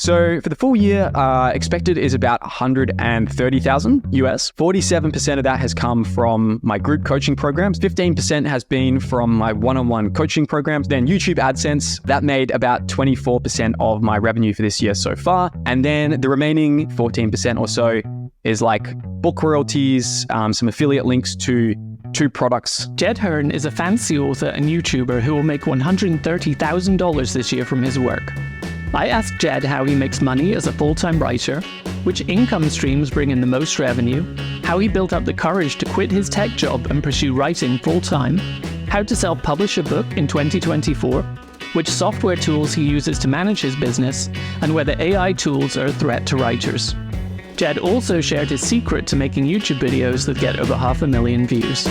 So for the full year, expected is about 130,000 US. 47% of that has come from my group coaching programs. 15% has been from my one-on-one coaching programs. Then YouTube AdSense, that made about 24% of my revenue for this year so far. And then the remaining 14% or so is like book royalties, some affiliate links to two products. Jed Herne is a fantasy author and YouTuber who will make $130,000 this year from his work. I asked Jed how he makes money as a full-time writer, which income streams bring in the most revenue, how he built up the courage to quit his tech job and pursue writing full-time, how to self-publish a book in 2024, which software tools he uses to manage his business, and whether AI tools are a threat to writers. Jed also shared his secret to making YouTube videos that get over 500,000 views.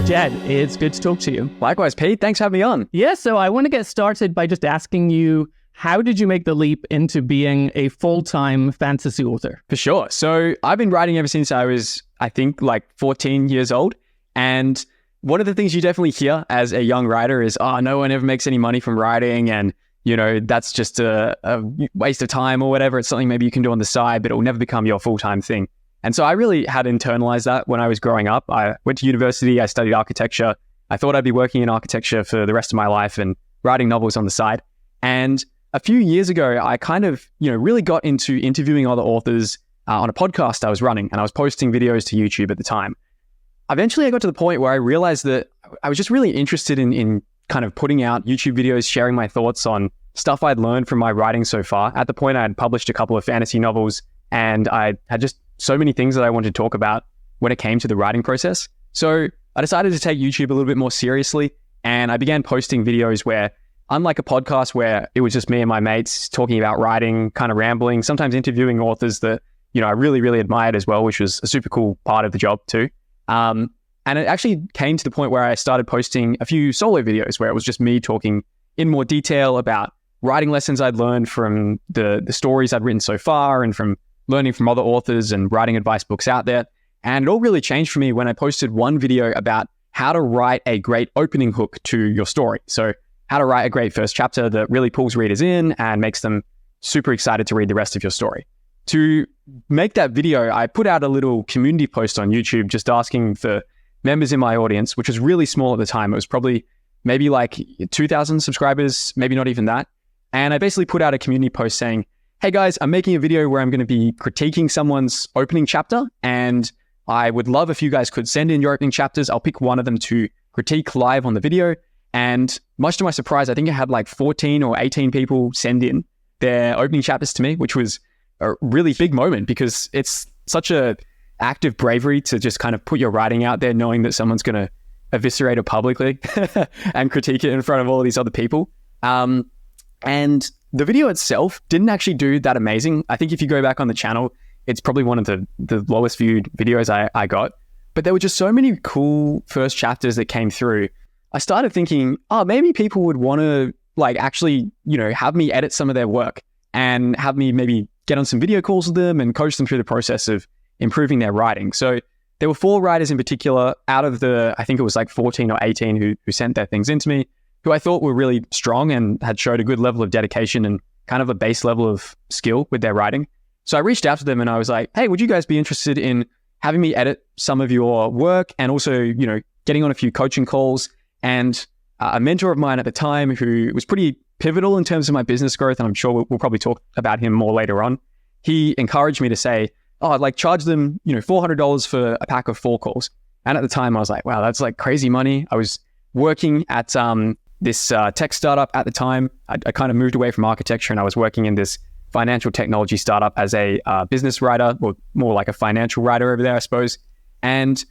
Jed, it's good to talk to you. Likewise, Pete. Thanks for having me on. Yeah, so I want to get started by just asking you, how did you make the leap into being a full-time fantasy author? For sure. So I've been writing ever since I was, I think, like 14 years old. And one of the things you definitely hear as a young writer is, oh, no one ever makes any money from writing, and you know, that's just a waste of time or whatever. It's something maybe you can do on the side, but it will never become your full-time thing. And so I really had internalized that when I was growing up. I went to university, I studied architecture. I thought I'd be working in architecture for the rest of my life and writing novels on the side. And a few years ago, I kind of, really got into interviewing other authors on a podcast I was running, and I was posting videos to YouTube at the time. Eventually, I got to the point where I realized that I was just really interested in kind of putting out YouTube videos, sharing my thoughts on stuff I'd learned from my writing so far. At the point, I had published a couple of fantasy novels, and I had just so many things that I wanted to talk about when it came to the writing process. So I decided to take YouTube a little bit more seriously, and I began posting videos where, unlike a podcast where it was just me and my mates talking about writing, kind of rambling, sometimes interviewing authors that, I really, really admired as well, which was a super cool part of the job too. And it actually came to the point where I started posting a few solo videos where it was just me talking in more detail about writing lessons I'd learned from the stories I'd written so far, and from learning from other authors and writing advice books out there. And it all really changed for me when I posted one video about how to write a great opening hook to your story. So how to write a great first chapter that really pulls readers in and makes them super excited to read the rest of your story. To make that video, I put out a little community post on YouTube just asking for members in my audience, which was really small at the time. It was probably maybe like 2,000 subscribers, maybe not even that. And I basically put out a community post saying, hey guys, I'm making a video where I'm going to be critiquing someone's opening chapter, and I would love if you guys could send in your opening chapters. I'll pick one of them to critique live on the video. And much to my surprise, I think I had like 14 or 18 people send in their opening chapters to me, which was a really big moment because it's such a act of bravery to just kind of put your writing out there knowing that someone's going to eviscerate it publicly and critique it in front of all of these other people. And the video itself didn't actually do that amazing. I think if you go back on the channel, it's probably one of the lowest viewed videos I got. But there were just so many cool first chapters that came through. I started thinking, maybe people would want to actually, have me edit some of their work and have me maybe get on some video calls with them and coach them through the process of improving their writing. So there were 4 writers in particular out of the, I think it was like 14 or 18 who sent their things into me, who I thought were really strong and had showed a good level of dedication and kind of a base level of skill with their writing. So I reached out to them and I was like, hey, would you guys be interested in having me edit some of your work and also, getting on a few coaching calls? And a mentor of mine at the time who was pretty pivotal in terms of my business growth, and I'm sure we'll probably talk about him more later on, he encouraged me to say, I'd charge them, $400 for a pack of 4 calls. And at the time I was like, wow, that's like crazy money. I was working at this tech startup at the time. I kind of moved away from architecture and I was working in this financial technology startup as a business writer, or more like a financial writer over there, I suppose. And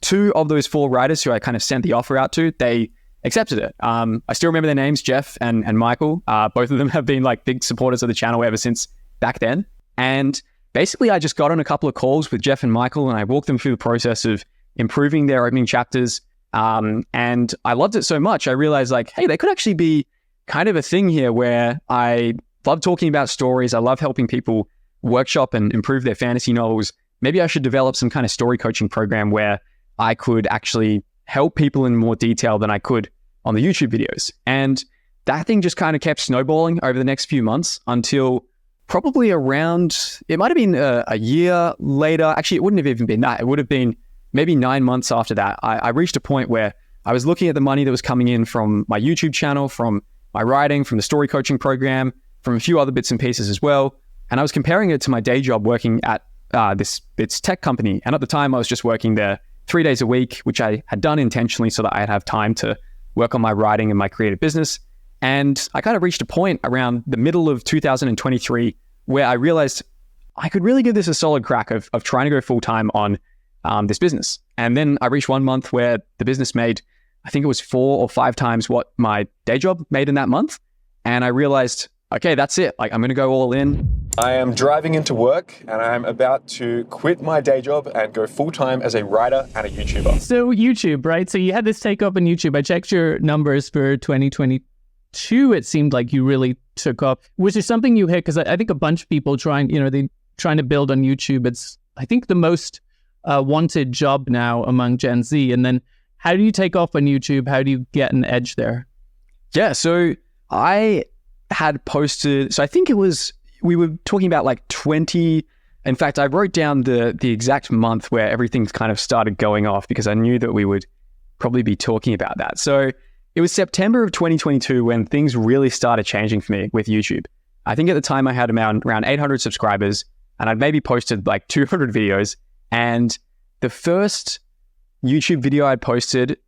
2 of those 4 writers who I kind of sent the offer out to, they accepted it. I still remember their names, Jeff and Michael. Both of them have been big supporters of the channel ever since back then. And basically, I just got on a couple of calls with Jeff and Michael and I walked them through the process of improving their opening chapters. And I loved it so much. I realized hey, there could actually be kind of a thing here where I love talking about stories. I love helping people workshop and improve their fantasy novels. Maybe I should develop some kind of story coaching program where I could actually help people in more detail than I could on the YouTube videos. And that thing just kind of kept snowballing over the next few months until probably around, it might have been a year later. Actually, it wouldn't have even been that. It would have been maybe 9 months after that. I reached a point where I was looking at the money that was coming in from my YouTube channel, from my writing, from the story coaching program, from a few other bits and pieces as well. And I was comparing it to my day job working at this tech company. And at the time, I was just working there 3 days a week, which I had done intentionally so that I'd have time to work on my writing and my creative business. And I kind of reached a point around the middle of 2023 where I realized I could really give this a solid crack of trying to go full-time on this business. And then I reached 1 month where the business made, I think it was 4 or 5 times what my day job made in that month. And I realized, okay, that's it. Like, I'm going to go all in. I am driving into work and I'm about to quit my day job and go full-time as a writer and a YouTuber. So YouTube, right? So you had this take up on YouTube. I checked your numbers for 2022. It seemed like you really took off. Was there something you hit? Because I think a bunch of people trying to build on YouTube. It's, I think, the most wanted job now among Gen Z. And then how do you take off on YouTube? How do you get an edge there? Yeah, so I had posted, so I think we were talking about like 20, in fact, I wrote down the exact month where everything's kind of started going off because I knew that we would probably be talking about that. So it was September of 2022 when things really started changing for me with YouTube. I think at the time I had around 800 subscribers and I'd maybe posted like 200 videos. And the first YouTube video I'd posted,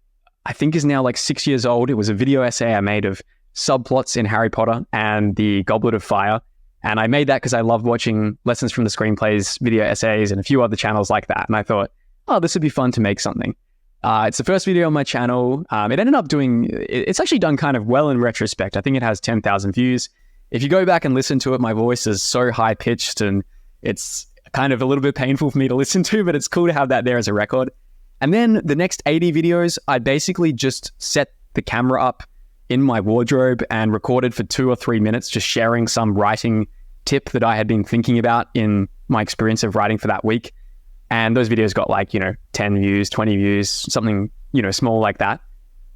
I think is now like 6 years old. It was a video essay I made of subplots in Harry Potter and the Goblet of Fire. And I made that because I loved watching Lessons from the Screenplays, video essays, and a few other channels like that. And I thought, oh, this would be fun to make something. It's the first video on my channel. It ended up it's actually done kind of well in retrospect. I think it has 10,000 views. If you go back and listen to it, my voice is so high pitched and it's kind of a little bit painful for me to listen to, but it's cool to have that there as a record. And then the next 80 videos, I basically just set the camera up in my wardrobe and recorded for 2 or 3 minutes, just sharing some writing tip that I had been thinking about in my experience of writing for that week. And those videos got like, 10 views, 20 views, something, small like that.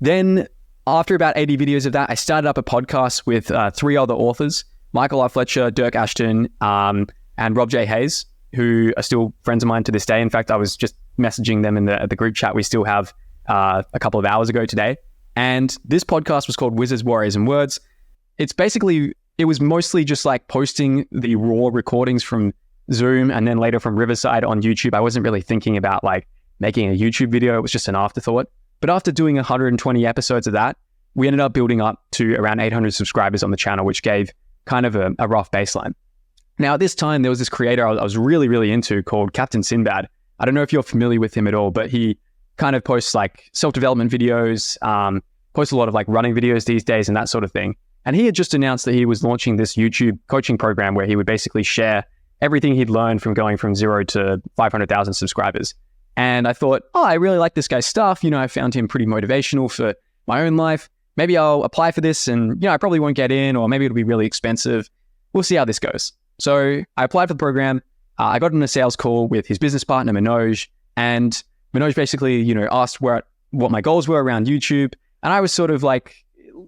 Then after about 80 videos of that, I started up a podcast with 3 other authors, Michael R. Fletcher, Dirk Ashton, and Rob J. Hayes, who are still friends of mine to this day. In fact, I was just messaging them in the group chat we still have a couple of hours ago today. And this podcast was called Wizards, Warriors, and Words. It was mostly just like posting the raw recordings from Zoom and then later from Riverside on YouTube. I wasn't really thinking about like making a YouTube video. It was just an afterthought. But after doing 120 episodes of that, we ended up building up to around 800 subscribers on the channel, which gave kind of a rough baseline. Now, at this time, there was this creator I was really, really into called Captain Sinbad. I don't know if you're familiar with him at all, but he kind of posts like self-development videos, posts a lot of like running videos these days and that sort of thing. And he had just announced that he was launching this YouTube coaching program where he would basically share everything he'd learned from going from 0 to 500,000 subscribers. And I thought, oh, I really like this guy's stuff. I found him pretty motivational for my own life. Maybe I'll apply for this and, I probably won't get in, or maybe it'll be really expensive. We'll see how this goes. So I applied for the program. I got on a sales call with his business partner, Manoj, and Manoj basically, asked what my goals were around YouTube. And I was sort of like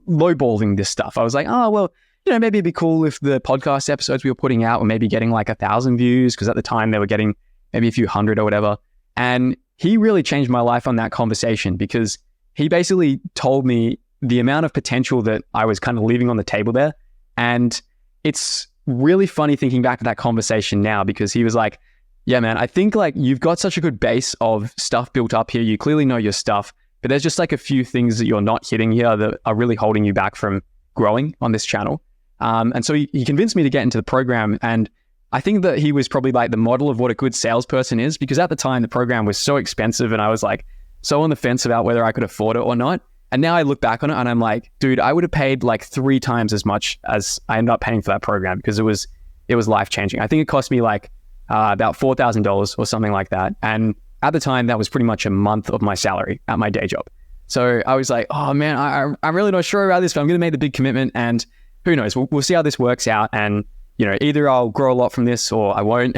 lowballing this stuff. I was like, oh, well, maybe it'd be cool if the podcast episodes we were putting out were maybe getting like 1,000 views, because at the time they were getting maybe a few hundred or whatever. And he really changed my life on that conversation, because he basically told me the amount of potential that I was kind of leaving on the table there. And it's really funny thinking back to that conversation now, because he was like, yeah, man, I think like you've got such a good base of stuff built up here. You clearly know your stuff, but there's just like a few things that you're not hitting here that are really holding you back from growing on this channel. And so he convinced me to get into the program. And I think that he was probably like the model of what a good salesperson is, because at the time the program was so expensive and I was like so on the fence about whether I could afford it or not. And now I look back on it and I'm like, dude, I would have paid like 3 times as much as I ended up paying for that program, because it was life-changing. I think it cost me like about $4,000 or something like that. And at the time, that was pretty much a month of my salary at my day job. So I was like, oh man, I'm really not sure about this, but I'm going to make the big commitment, and who knows, we'll see how this works out. And, either I'll grow a lot from this or I won't,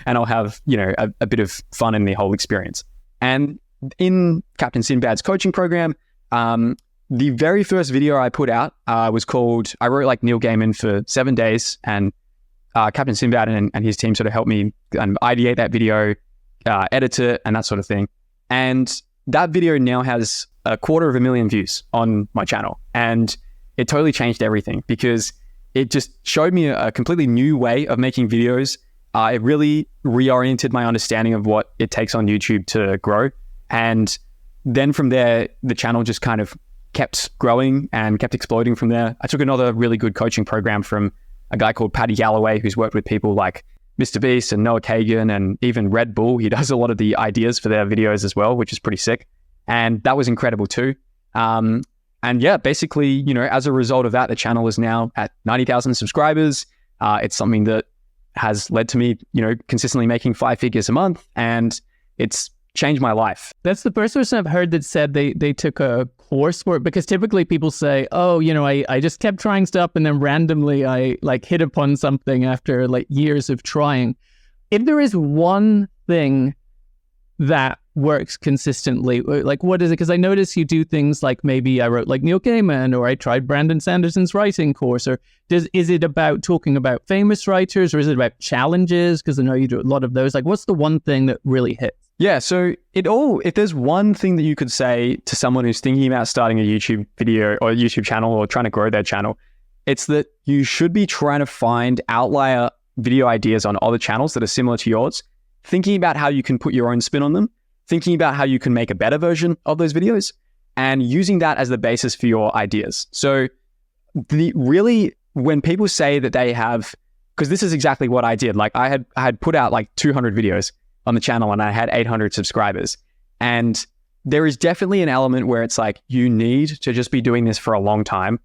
and I'll have, a bit of fun in the whole experience. And in Captain Sinbad's coaching program, the very first video I put out was called, I wrote like Neil Gaiman for 7 days, and Captain Sinbad and his team sort of helped me ideate that video, edit it, and that sort of thing. And that video now has 250,000 views on my channel. And it totally changed everything because it just showed me a completely new way of making videos. It really reoriented my understanding of what it takes on YouTube to grow. And then from there, the channel just kind of kept growing and kept exploding from there. I took another really good coaching program from a guy called Paddy Galloway, who's worked with people like Mr. Beast and Noah Kagan and even Red Bull. He does a lot of the ideas for their videos as well, which is pretty sick. And that was incredible too. And yeah, basically, you know, as a result of that, the channel is now at 90,000 subscribers. It's something that has led to me, you know, consistently making 5 figures a month, and it's changed my life. That's the first person I've heard that said they took a course for it, because typically people say, oh, you know, I just kept trying stuff and then randomly I like hit upon something after like years of trying. If there is one thing that works consistently, like what is it? Because I notice you do things like maybe I wrote like Neil Gaiman, or I tried Brandon Sanderson's writing course, or is it about talking about famous writers, or is it about challenges? Because I know you do a lot of those. Like, what's the one thing that really hits? Yeah, so if there's one thing that you could say to someone who's thinking about starting a YouTube video or a YouTube channel or trying to grow their channel, it's that you should be trying to find outlier video ideas on other channels that are similar to yours, thinking about how you can put your own spin on them, thinking about how you can make a better version of those videos, and using that as the basis for your ideas. So when people say that they have, because this is exactly what I did. Like I had put out like 200 videos on the channel and I had 800 subscribers. And there is definitely an element where it's like, you need to just be doing this for a long time.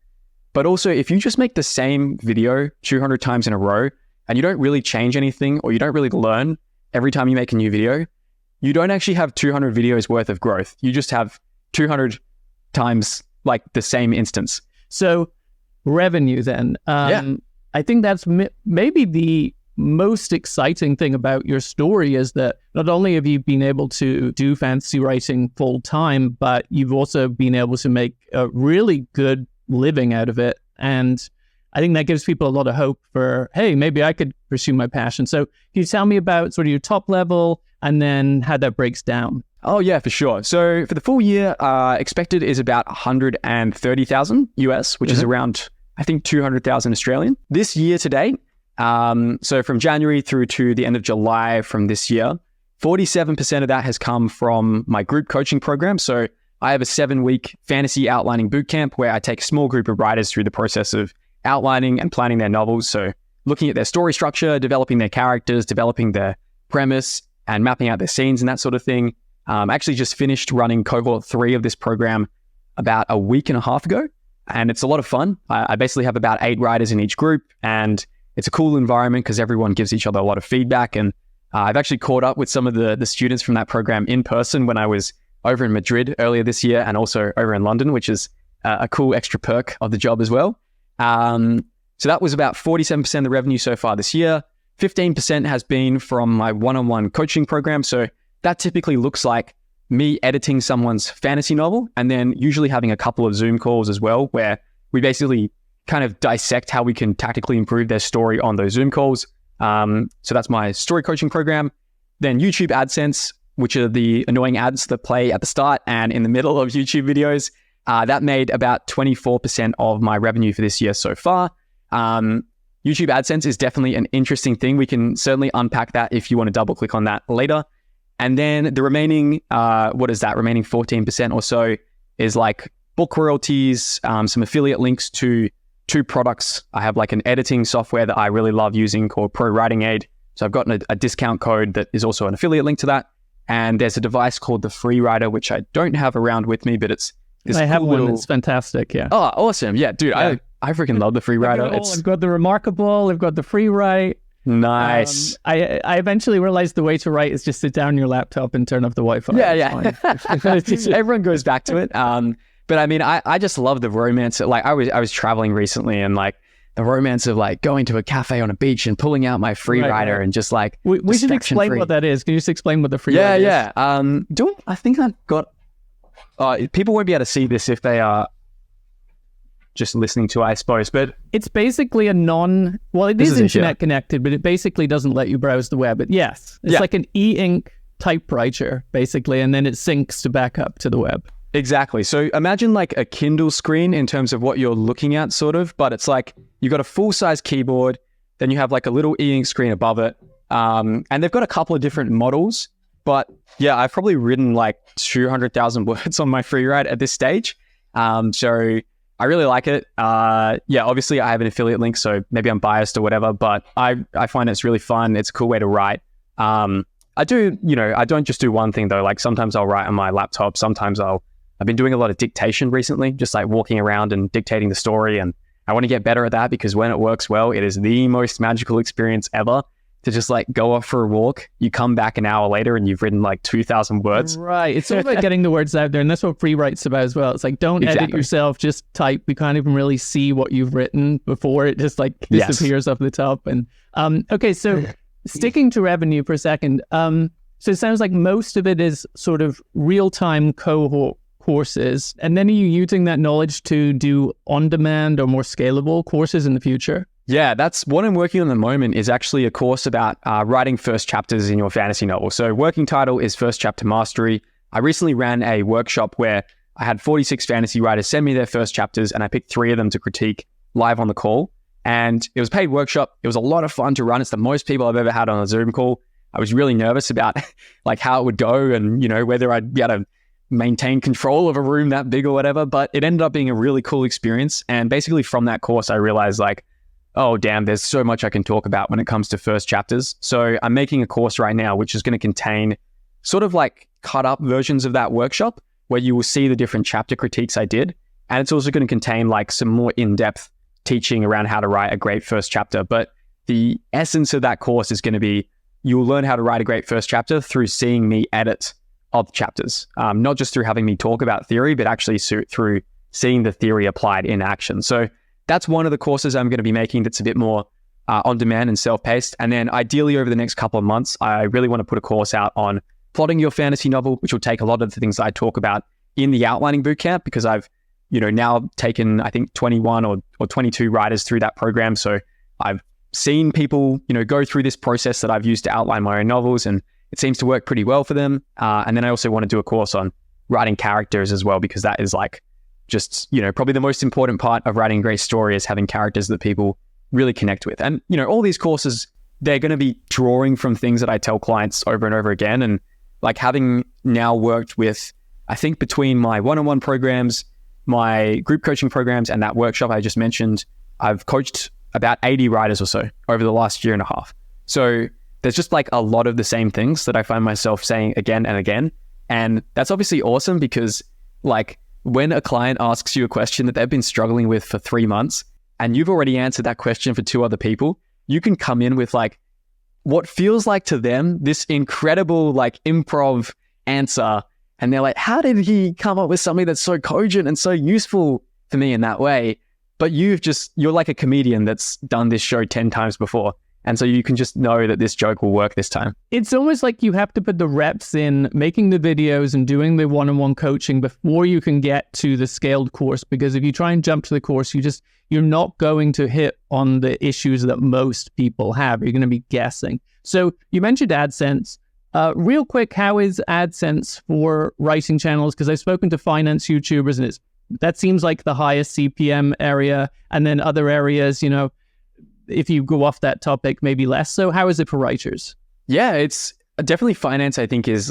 But also if you just make the same video 200 times in a row and you don't really change anything, or you don't really learn every time you make a new video, you don't actually have 200 videos worth of growth. You just have 200 times like the same instance. So revenue then. I think that's maybe the most exciting thing about your story, is that not only have you been able to do fantasy writing full time, but you've also been able to make a really good living out of it. And I think that gives people a lot of hope for, hey, maybe I could pursue my passion. So can you tell me about sort of your top level and then how that breaks down? Oh yeah, for sure. So for the full year, expected is about 130,000 US, which is around, I think, 200,000 Australian. This year to date, so from January through to the end of July from this year, 47% of that has come from my group coaching program. So I have a 7-week fantasy outlining bootcamp where I take a small group of writers through the process of outlining and planning their novels. So looking at their story structure, developing their characters, developing their premise, and mapping out their scenes and that sort of thing. I actually just finished running cohort 3 of this program about a week and a half ago, and it's a lot of fun. I basically have about 8 writers in each group, and it's a cool environment because everyone gives each other a lot of feedback. And I've actually caught up with some of the students from that program in person when I was over in Madrid earlier this year, and also over in London, which is a cool extra perk of the job as well. So that was about 47% of the revenue so far this year. 15% has been from my one-on-one coaching program. So that typically looks like me editing someone's fantasy novel, and then usually having a couple of Zoom calls as well, where we basically kind of dissect how we can tactically improve their story on those Zoom calls. So that's my story coaching program. Then YouTube AdSense, which are the annoying ads that play at the start and in the middle of YouTube videos. That made about 24% of my revenue for this year so far. YouTube AdSense is definitely an interesting thing. We can certainly unpack that if you want to double click on that later. And then the remaining, remaining 14% or so is like book royalties, some affiliate links to 2 products. I have like an editing software that I really love using called ProWritingAid. So I've gotten a discount code that is also an affiliate link to that. And there's a device called the Freewrite, which I don't have around with me, but it's this I have cool one. little... It's fantastic. Yeah. Oh, awesome. Yeah, dude, yeah. I freaking love the Freewrite. I've got the Remarkable. I've got the Freewrite. Nice. I eventually realized the way to write is just sit down on your laptop and turn off the Wi-Fi. Yeah. Everyone goes back to it. But I mean, I just love the romance. Like I was traveling recently, and like the romance of like going to a cafe on a beach and pulling out my Freewriter and just like we should explain what that is. Can you just explain what the Freewrite is? Yeah. I think I've got. People won't be able to see this if they are just listening to, I suppose. But it's basically it is internet connected, but it basically doesn't let you browse the web. But yes, it's like an e-ink typewriter, basically, and then it syncs to back up to the web. Exactly. So imagine like a Kindle screen in terms of what you're looking at, sort of, but it's like you've got a full-size keyboard, then you have like a little e-ink screen above it, and they've got a couple of different models. But yeah, I've probably written like 200,000 words on my Freewrite at this stage. So I really like it. Yeah, obviously I have an affiliate link, so maybe I'm biased or whatever, but I find it's really fun. It's a cool way to write. I don't just do one thing though. Like sometimes I'll write on my laptop. Sometimes I've been doing a lot of dictation recently, just like walking around and dictating the story. And I want to get better at that because when it works well, it is the most magical experience ever to just like go off for a walk. You come back an hour later and you've written like 2,000 words. Right. It's all about getting the words out there. And that's what Freewrite's about as well. It's like, don't edit yourself, just type. We can't even really see what you've written before it just like disappears off the top. And okay, so sticking to revenue for a second. So it sounds like most of it is sort of real-time cohort courses. And then are you using that knowledge to do on-demand or more scalable courses in the future? Yeah, that's what I'm working on at the moment is actually a course about writing first chapters in your fantasy novel. So working title is First Chapter Mastery. I recently ran a workshop where I had 46 fantasy writers send me their first chapters and I picked 3 of them to critique live on the call. And it was a paid workshop. It was a lot of fun to run. It's the most people I've ever had on a Zoom call. I was really nervous about like how it would go and, you know, whether I'd be able to maintain control of a room that big or whatever, but it ended up being a really cool experience. And basically from that course, I realized like, oh, damn, there's so much I can talk about when it comes to first chapters. So I'm making a course right now, which is going to contain sort of like cut up versions of that workshop where you will see the different chapter critiques I did. And it's also going to contain like some more in-depth teaching around how to write a great first chapter. But the essence of that course is going to be, you'll learn how to write a great first chapter through seeing me edit of chapters, not just through having me talk about theory, but actually through seeing the theory applied in action. So that's one of the courses I'm going to be making that's a bit more on demand and self-paced. And then ideally over the next couple of months, I really want to put a course out on plotting your fantasy novel, which will take a lot of the things I talk about in the outlining bootcamp, because I've, you know, now taken, I think 21 or 22 writers through that program. So I've seen people, you know, go through this process that I've used to outline my own novels, and it seems to work pretty well for them. And then I also want to do a course on writing characters as well, because that is like just, you know, probably the most important part of writing a great story is having characters that people really connect with. And, you know, all these courses, they're going to be drawing from things that I tell clients over and over again. And like having now worked with, I think between my one-on-one programs, my group coaching programs, and that workshop I just mentioned, I've coached about 80 writers or so over the last year and a half. So there's just like a lot of the same things that I find myself saying again and again. And that's obviously awesome because like when a client asks you a question that they've been struggling with for 3 months and you've already answered that question for 2 other people, you can come in with like what feels like to them this incredible like improv answer. And they're like, how did he come up with something that's so cogent and so useful for me in that way? But you're like a comedian that's done this show 10 times before. And so you can just know that this joke will work this time. It's almost like you have to put the reps in making the videos and doing the one-on-one coaching before you can get to the scaled course. Because if you try and jump to the course, you're not going to hit on the issues that most people have. You're going to be guessing. So you mentioned AdSense. Real quick, how is AdSense for writing channels? Because I've spoken to finance YouTubers and that seems like the highest CPM area. And then other areas, you know, if you go off that topic, maybe less. So how is it for writers? Yeah, it's definitely finance, I think, is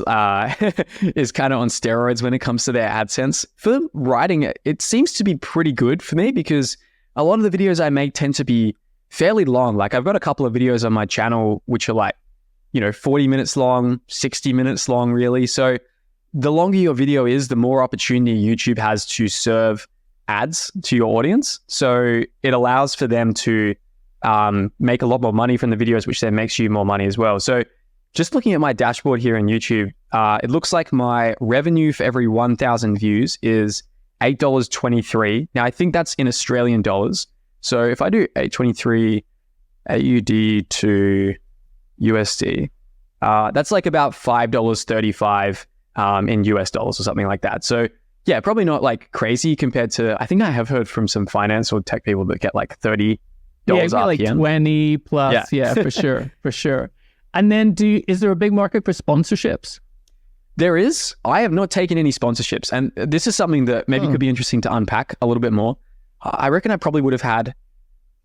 is kind of on steroids when it comes to their AdSense. For writing, it seems to be pretty good for me because a lot of the videos I make tend to be fairly long. Like I've got a couple of videos on my channel which are like, you know, 40 minutes long, 60 minutes long, really. So the longer your video is, the more opportunity YouTube has to serve ads to your audience. So it allows for them to make a lot more money from the videos, which then makes you more money as well. So just looking at my dashboard here on YouTube, it looks like my revenue for every 1,000 views is $8.23. Now, I think that's in Australian dollars. So if I do 8.23 AUD to USD, that's like about $5.35 in US dollars or something like that. So yeah, probably not like crazy compared to, I think I have heard from some finance or tech people that get like $30 RPM. Like 20 plus. Yeah, for sure. For sure. And then is there a big market for sponsorships? There is. I have not taken any sponsorships. And this is something that maybe could be interesting to unpack a little bit more. I reckon I probably would have had,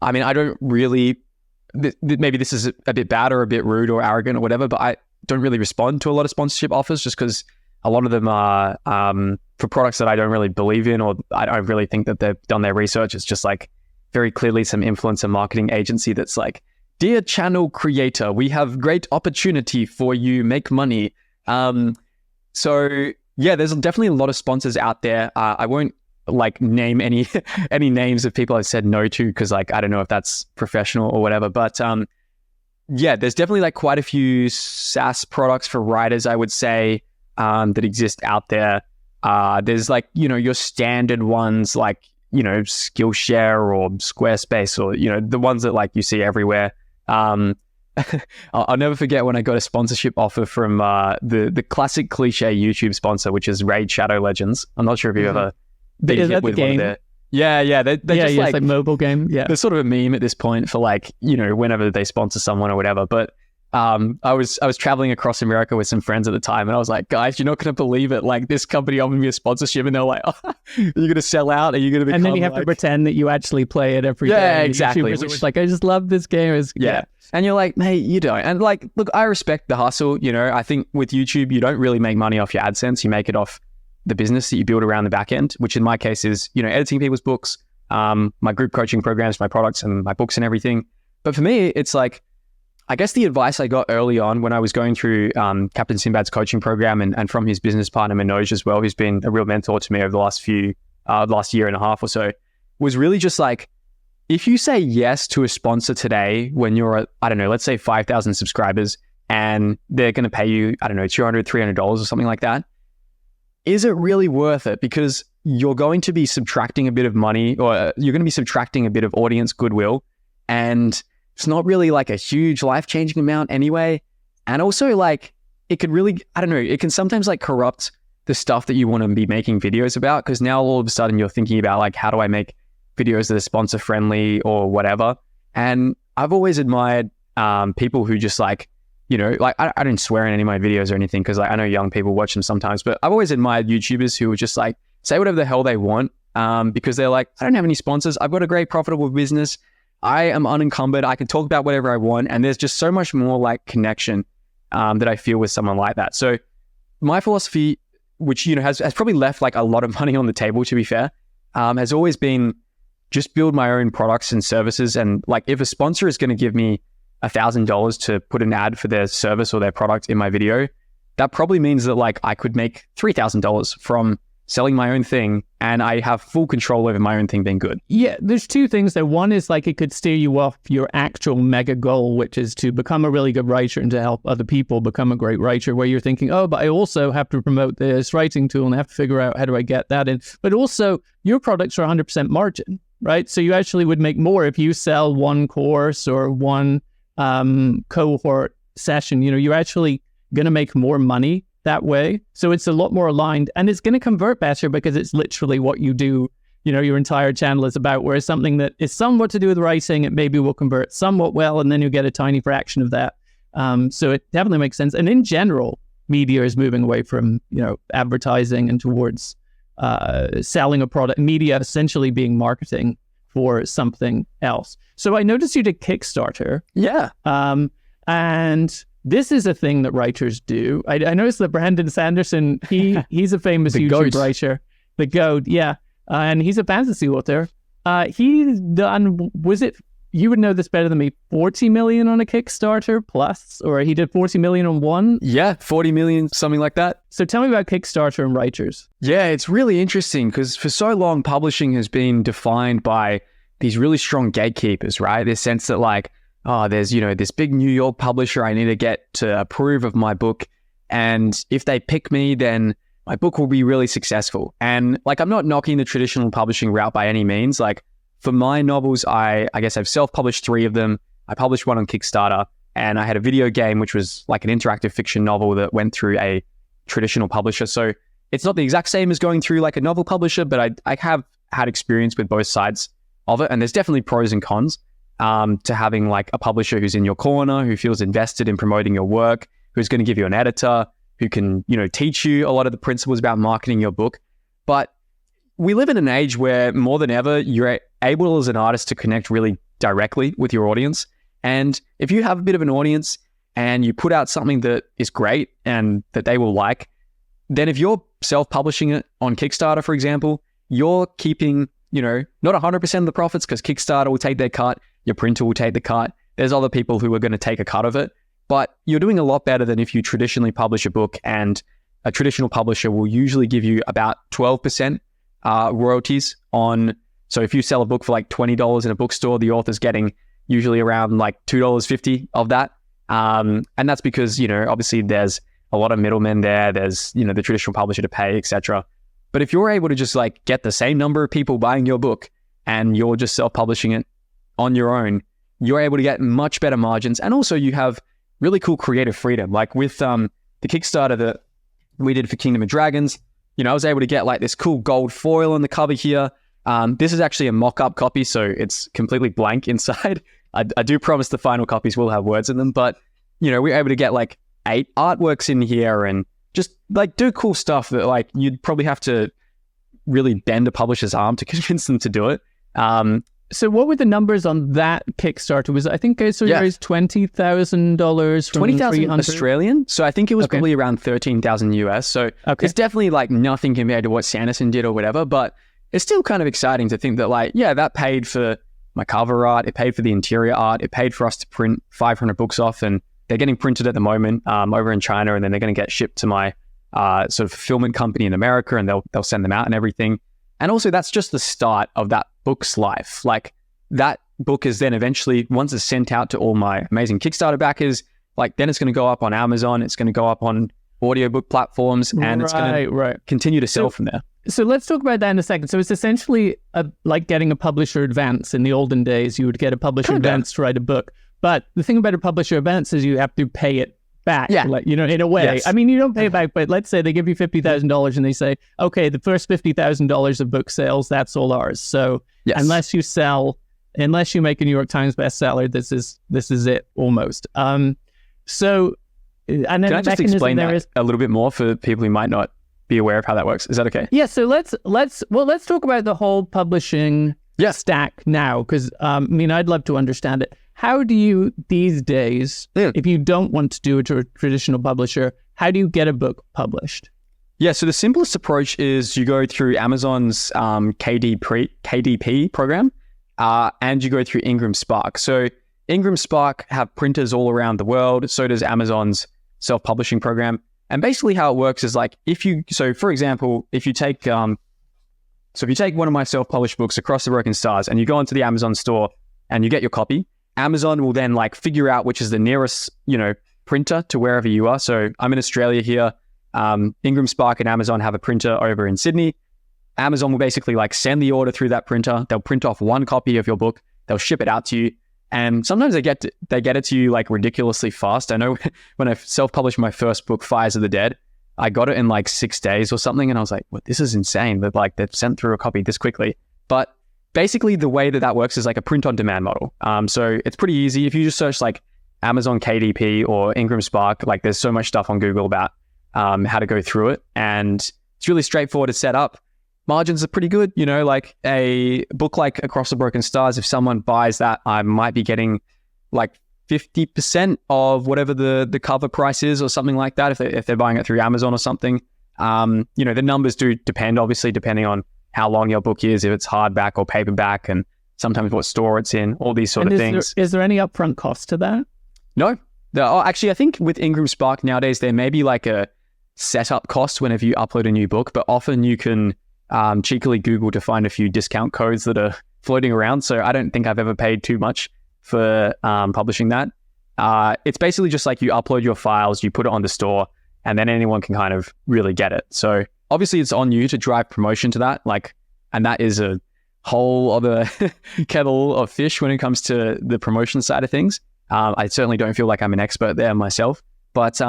I mean, I don't really, maybe this is a bit bad or a bit rude or arrogant or whatever, but I don't really respond to a lot of sponsorship offers just because a lot of them are for products that I don't really believe in, or I don't really think that they've done their research. It's just like very clearly some influencer marketing agency that's like, dear channel creator, we have great opportunity for you, make money. So yeah, there's definitely a lot of sponsors out there. I won't like name any names of people I've said no to because like I don't know if that's professional or whatever. But yeah, there's definitely like quite a few SaaS products for writers, I would say, that exist out there. There's like, you know, your standard ones like, you know, Skillshare or Squarespace or, you know, the ones that like you see everywhere. I'll never forget when I got a sponsorship offer from the classic cliche YouTube sponsor, which is Raid Shadow Legends. I'm not sure if you've ever been hit with one of their... Yeah. They're just like mobile game. Yeah, they're sort of a meme at this point for like, you know, whenever they sponsor someone or whatever. But I was traveling across America with some friends at the time, and I was like, guys, you're not going to believe it. Like this company offered me a sponsorship, and they're like, oh, are you going to sell out? Are you going to become? And then you have to pretend that you actually play it every day. Yeah, exactly. It's like, I just love this game. Yeah. And you're like, mate, you don't. And like, look, I respect the hustle. You know, I think with YouTube, you don't really make money off your AdSense. You make it off the business that you build around the back end, which in my case is, you know, editing people's books, my group coaching programs, my products and my books and everything. But for me, it's like, I guess the advice I got early on when I was going through Captain Sinbad's coaching program and from his business partner, Manoj, as well, who's been a real mentor to me over the last year and a half or so, was really just like, if you say yes to a sponsor today when you're at, I don't know, let's say 5,000 subscribers and they're going to pay you, I don't know, $200, $300 or something like that, is it really worth it? Because you're going to be subtracting a bit of money, or you're going to be subtracting a bit of audience goodwill, and it's not really like a huge life-changing amount anyway. And also like, it could really, I don't know, it can sometimes like corrupt the stuff that you want to be making videos about, because now all of a sudden you're thinking about like, how do I make videos that are sponsor friendly or whatever. And I've always admired people who just like, you know, like I don't swear in any of my videos or anything because like, I know young people watch them sometimes, but I've always admired YouTubers who are just like, say whatever the hell they want because they're like, I don't have any sponsors. I've got a great profitable business. I am unencumbered. I can talk about whatever I want. And there's just so much more like connection that I feel with someone like that. So my philosophy, which, you know, has probably left like a lot of money on the table, to be fair, has always been just build my own products and services. And like, if a sponsor is going to give me $1,000 to put an ad for their service or their product in my video, that probably means that like I could make $3,000 from selling my own thing, and I have full control over my own thing being good. Yeah, there's two things there. One is like it could steer you off your actual mega goal, which is to become a really good writer and to help other people become a great writer, where you're thinking, oh, but I also have to promote this writing tool and I have to figure out how do I get that in. But also your products are 100% margin, right? So you actually would make more if you sell one course or one cohort session. You know, you're actually going to make more money that way. So it's a lot more aligned, and it's going to convert better because it's literally what you do. You know, your entire channel is about, whereas something that is somewhat to do with writing, it maybe will convert somewhat well, and then you get a tiny fraction of that. So it definitely makes sense. And in general, media is moving away from, you know, advertising and towards selling a product, media essentially being marketing for something else. So I noticed you did Kickstarter. Yeah. And this is a thing that writers do. I noticed that Brandon Sanderson, he's a famous YouTube writer. The GOAT, yeah. And he's a fantasy author. He's done, you would know this better than me, 40 million on a Kickstarter plus, or he did 40 million on one? Yeah, 40 million, something like that. So tell me about Kickstarter and writers. Yeah, it's really interesting because for so long, publishing has been defined by these really strong gatekeepers, right? This sense that like, oh, there's, you know, this big New York publisher I need to get to approve of my book. And if they pick me, then my book will be really successful. And like, I'm not knocking the traditional publishing route by any means. Like for my novels, I guess I've self-published 3 of them. I published one on Kickstarter, and I had a video game, which was like an interactive fiction novel that went through a traditional publisher. So it's not the exact same as going through like a novel publisher, but I have had experience with both sides of it. And there's definitely pros and cons to having like a publisher who's in your corner, who feels invested in promoting your work, who's going to give you an editor, who can, teach you a lot of the principles about marketing your book. But we live in an age where more than ever, you're able as an artist to connect really directly with your audience. And if you have a bit of an audience and you put out something that is great and that they will like, then if you're self-publishing it on Kickstarter, for example, you're keeping, not 100% of the profits because Kickstarter will take their cut, your printer will take the cut. There's other people who are going to take a cut of it, but you're doing a lot better than if you traditionally publish a book, and a traditional publisher will usually give you about 12% royalties on. So if you sell a book for like $20 in a bookstore, the author's getting usually around like $2.50 of that. And that's because, obviously there's a lot of middlemen there. There's, the traditional publisher to pay, etc. But if you're able to just like get the same number of people buying your book and you're just self-publishing it on your own, you're able to get much better margins. And also you have really cool creative freedom. Like with the Kickstarter that we did for Kingdom of Dragons, I was able to get like this cool gold foil on the cover here. This is actually a mock-up copy, so it's completely blank inside. I do promise the final copies will have words in them, but we're able to get like 8 artworks in here and just like do cool stuff that like you'd probably have to really bend a publisher's arm to convince them to do it. So what were the numbers on that Kickstarter? I think you raised $20,000 from 20,000 Australian. So I think it was probably around 13,000 US. So it's definitely like nothing compared to what Sanderson did or whatever, but it's still kind of exciting to think that like, that paid for my cover art, it paid for the interior art, it paid for us to print 500 books off, and they're getting printed at the moment over in China, and then they're going to get shipped to my sort of fulfillment company in America, and they'll send them out and everything. And also that's just the start of that book's life. Like that book is then eventually, once it's sent out to all my amazing Kickstarter backers, like then it's going to go up on Amazon, it's going to go up on audiobook platforms, and it's going to continue to sell from there. So let's talk about that in a second. So it's essentially like getting a publisher advance. In the olden days, you would get a publisher advance to write a book. But the thing about a publisher advance is you have to pay it back, in a way. Yes. I mean, you don't pay it back, but let's say they give you $50,000 and they say, okay, the first $50,000 of book sales, that's all ours. So unless you make a New York Times bestseller, this is it almost. And then can I just explain that a little bit more for people who might not be aware of how that works? Is that okay? Yeah. So let's talk about the whole publishing stack now, because I'd love to understand it. How do you these days, if you don't want to do it to a traditional publisher, how do you get a book published? Yeah. So the simplest approach is you go through Amazon's KDP program, and you go through Ingram Spark. So Ingram Spark have printers all around the world. So does Amazon's self-publishing program. And basically how it works is like for example, if you take one of my self-published books, Across the Broken Stars, and you go into the Amazon store and you get your copy, Amazon will then like figure out which is the nearest, printer to wherever you are. So I'm in Australia here. Ingram Spark and Amazon have a printer over in Sydney. Amazon will basically like send the order through that printer. They'll print off one copy of your book. They'll ship it out to you. And sometimes they get it to you like ridiculously fast. I know when I self-published my first book, Fires of the Dead, I got it in like 6 days or something. And I was like, well, this is insane that like they've sent through a copy this quickly. But basically the way that works is like a print on demand model. So it's pretty easy. If you just search like Amazon KDP or Ingram Spark, like there's so much stuff on Google about how to go through it. And it's really straightforward to set up. Margins are pretty good, like a book like Across the Broken Stars, if someone buys that, I might be getting like 50% of whatever the cover price is or something like that if they're buying it through Amazon or something. The numbers do depend, obviously, depending on how long your book is, if it's hardback or paperback, and sometimes what store it's in, all these sort of things. Is there any upfront cost to that? No. Actually, I think with Ingram Spark nowadays, there may be like a setup cost whenever you upload a new book, but often you can cheekily Google to find a few discount codes that are floating around. So I don't think I've ever paid too much for publishing that. It's basically just like you upload your files, you put it on the store, and then anyone can kind of really get it. So obviously it's on you to drive promotion to that. And that is a whole other kettle of fish when it comes to the promotion side of things. I certainly don't feel like I'm an expert there myself, but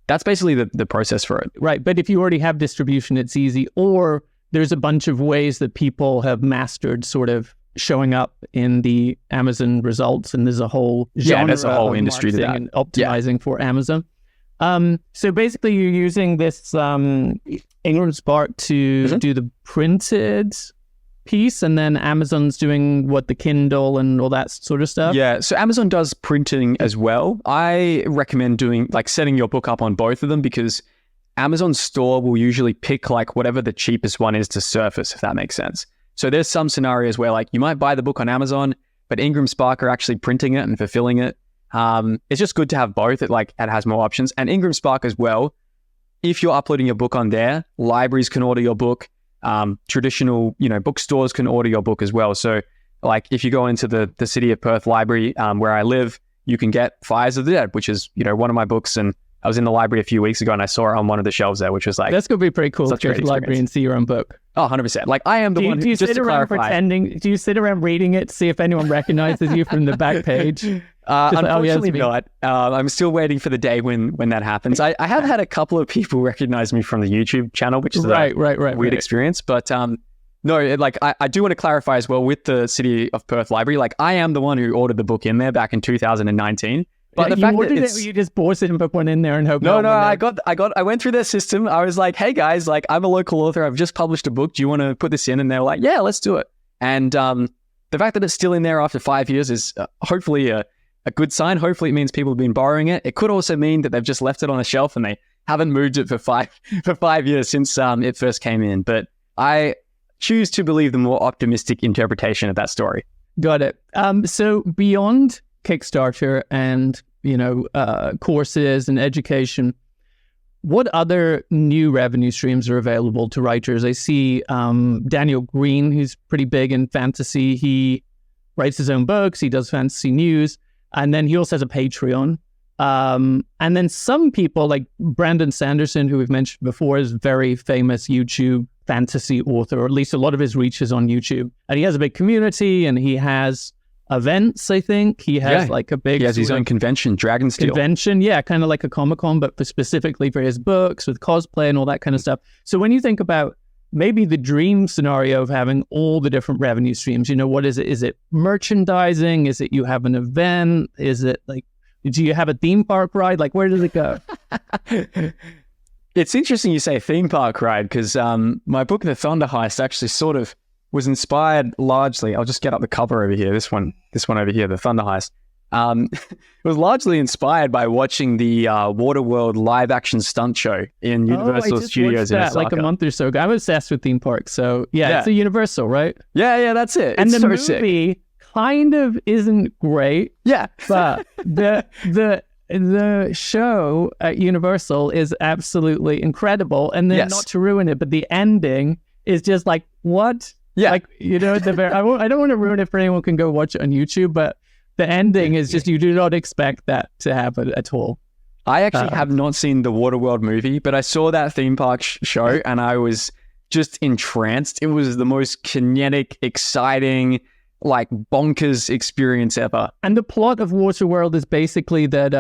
that's basically the process for it. Right. But if you already have distribution, it's easy. Or there's a bunch of ways that people have mastered sort of showing up in the Amazon results. And there's a whole genre there's a whole industry to that. And optimizing for Amazon. So basically you're using this Ingram Spark to do the printed piece, and then Amazon's doing what, the Kindle and all that sort of stuff? Yeah, so Amazon does printing as well. I recommend doing like setting your book up on both of them, because Amazon store will usually pick like whatever the cheapest one is to surface, if that makes sense. So there's some scenarios where like you might buy the book on Amazon, but Ingram Spark are actually printing it and fulfilling it. It's just good to have both. It has more options. And Ingram Spark as well, if you're uploading your book on there, libraries can order your book. Traditional, bookstores can order your book as well. So like if you go into the City of Perth library where I live, you can get Fires of the Dead, which is, one of my books. And I was in the library a few weeks ago and I saw it on one of the shelves there, which was like... That's going to be pretty cool to go to the library and see your own book. Oh, 100%. Like I am the one who, just to clarify... Do you sit around reading it to see if anyone recognizes you from the back page? Unfortunately not. I'm still waiting for the day when that happens. I have had a couple of people recognize me from the YouTube channel, which is a weird experience. But no, I do want to clarify as well with the City of Perth Library. Like I am the one who ordered the book in there back in 2019. But the fact that you just bought it and put one in there and hope. No, I went through their system. I was like, hey guys, like I'm a local author. I've just published a book. Do you want to put this in? And they're like, yeah, let's do it. And the fact that it's still in there after 5 years is hopefully a good sign. Hopefully it means people have been borrowing it. It could also mean that they've just left it on a shelf and they haven't moved it for 5 years since it first came in. But I choose to believe the more optimistic interpretation of that story. Got it. So beyond Kickstarter and courses and education, what other new revenue streams are available to writers? I see Daniel Greene, who's pretty big in fantasy. He writes his own books. He does fantasy news. And then he also has a Patreon. And then some people like Brandon Sanderson, who we've mentioned before, is a very famous YouTube fantasy author, or at least a lot of his reach is on YouTube. And he has a big community and he has events, I think. He has like a big... He has his own convention, Dragonsteel. Convention, kind of like a Comic-Con, but specifically for his books with cosplay and all that kind of stuff. So when you think about maybe the dream scenario of having all the different revenue streams, what is it? Is it merchandising? Is it you have an event? Is it like, do you have a theme park ride? Like, where does it go? It's interesting you say theme park ride, because my book, The Thunder Heist, actually sort of was inspired largely. I'll just get up the cover over here. This one over here, The Thunder Heist. It was largely inspired by watching the Waterworld live action stunt show in Universal Studios in Osaka. Like a month or so ago. I'm obsessed with theme parks. So it's a Universal, right? Yeah, that's it. And it's the so movie sick. Kind of isn't great. Yeah. But the show at Universal is absolutely incredible. And then not to ruin it, but the ending is just like, what? Yeah. Like, I don't want to ruin it for anyone who can go watch it on YouTube, but the ending is just, you do not expect that to happen at all. I actually have not seen the Waterworld movie, but I saw that theme park show and I was just entranced. It was the most kinetic, exciting, like bonkers experience ever. And the plot of Waterworld is basically that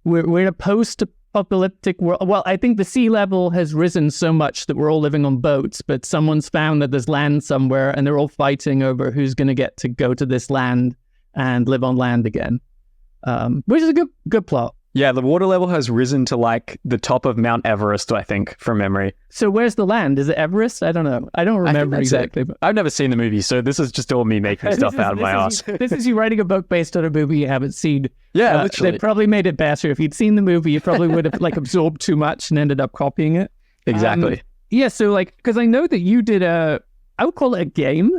we're in a post-apocalyptic world. Well, I think the sea level has risen so much that we're all living on boats, but someone's found that there's land somewhere and they're all fighting over who's going to get to go to this land and live on land again, which is a good plot. Yeah, the water level has risen to like the top of Mount Everest, I think, from memory. So where's the land? Is it Everest? I don't know. I don't remember exactly. But... I've never seen the movie, so this is just all me making stuff out of my ass. This is you writing a book based on a movie you haven't seen. Yeah, literally. They probably made it better. If you'd seen the movie, you probably would have like absorbed too much and ended up copying it. Exactly. So like, because I know that you did I would call it a game.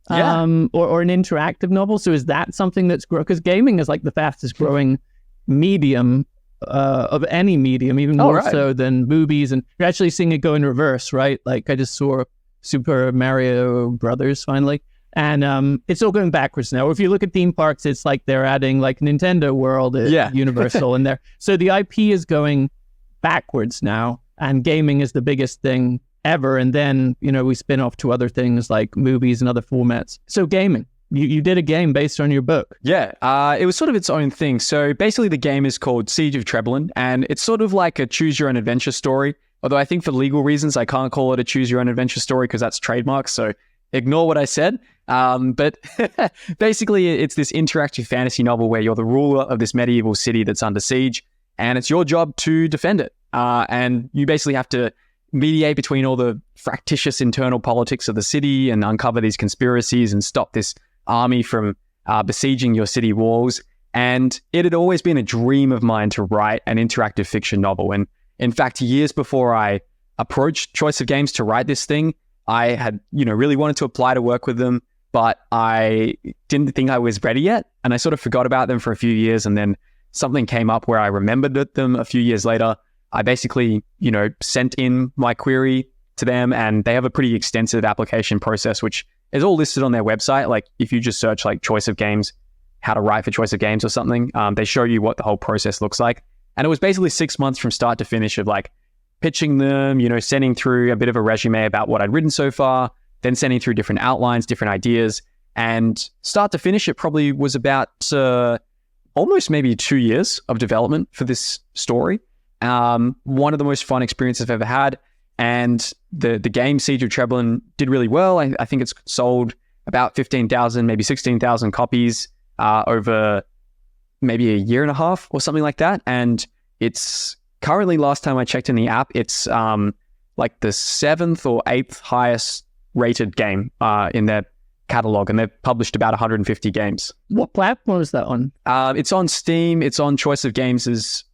Or an interactive novel. So is that something that's growing? Because gaming is like the fastest growing medium of any medium, even more so than movies. And you're actually seeing it go in reverse, right? Like I just saw Super Mario Brothers finally. And it's all going backwards now. If you look at theme parks, it's like they're adding like Nintendo World at Universal in there. So the IP is going backwards now, and gaming is the biggest thing ever. And then, we spin off to other things like movies and other formats. So gaming, you did a game based on your book. Yeah, it was sort of its own thing. So basically the game is called Siege of Treboulain, and it's sort of like a choose-your-own-adventure story. Although I think for legal reasons, I can't call it a choose-your-own-adventure story because that's trademark, so ignore what I said. But basically, it's this interactive fantasy novel where you're the ruler of this medieval city that's under siege, and it's your job to defend it. And you basically have to mediate between all the fractious internal politics of the city and uncover these conspiracies and stop this army from besieging your city walls. And it had always been a dream of mine to write an interactive fiction novel. And in fact, years before I approached Choice of Games to write this thing, I had, really wanted to apply to work with them, but I didn't think I was ready yet. And I sort of forgot about them for a few years. And then something came up where I remembered them a few years later. I basically, sent in my query to them, and they have a pretty extensive application process, which is all listed on their website. Like if you just search like Choice of Games, how to write for Choice of Games or something, they show you what the whole process looks like. And it was basically 6 months from start to finish of like pitching them, sending through a bit of a resume about what I'd written so far, then sending through different outlines, different ideas, and start to finish, it probably was about almost maybe 2 years of development for this story. One of the most fun experiences I've ever had. And the game Siege of Treboulain did really well. I think it's sold about 15,000, maybe 16,000 copies over maybe a year and a half or something like that. And it's currently, last time I checked in the app, it's like the 7th or 8th highest rated game in their catalog, and they've published about 150 games. What platform is that on? It's on Steam. It's on Choice of Games'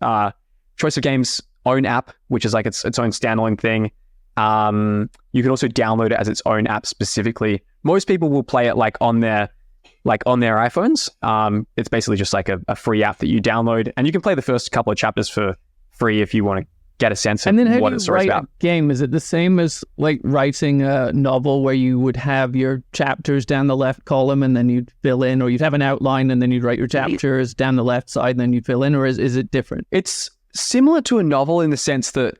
own app, which is like its own standalone thing. You can also download it as its own app specifically. Most people will play it like on their iPhones. It's basically just like a free app that you download, and you can play the first couple of chapters for free if you want to get a sense of what it's about. A game? Is it the same as like writing a novel where you would have your chapters down the left column and then you'd fill in, or you'd have an outline and then you'd write your chapters down the left side and then you'd fill in, or is it different? It's similar to a novel in the sense that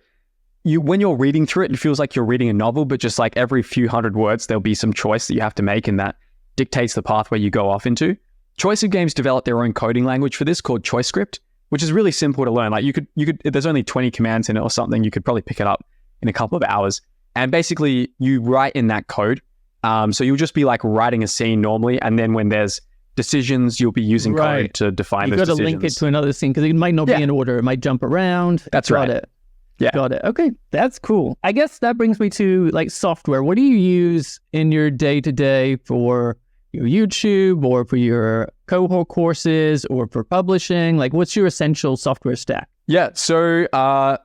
when you're reading through it, it feels like you're reading a novel, but just like every few hundred words, there'll be some choice that you have to make, and that dictates the pathway you go off into. Choice of Games developed their own coding language for this called ChoiceScript, which is really simple to learn. Like you could, there's only 20 commands in it or something. You could probably pick it up in a couple of hours. And basically you write in that code. So you'll just be like writing a scene normally. And then when there's decisions, you'll be using code to define those decisions. You've got to link it to another scene because it might not be in order. It might jump around. That's right. Got it. Yeah. Got it. Okay. That's cool. I guess that brings me to like software. What do you use in your day-to-day for your YouTube or for your cohort courses or for publishing? Like what's your essential software stack? Yeah. So I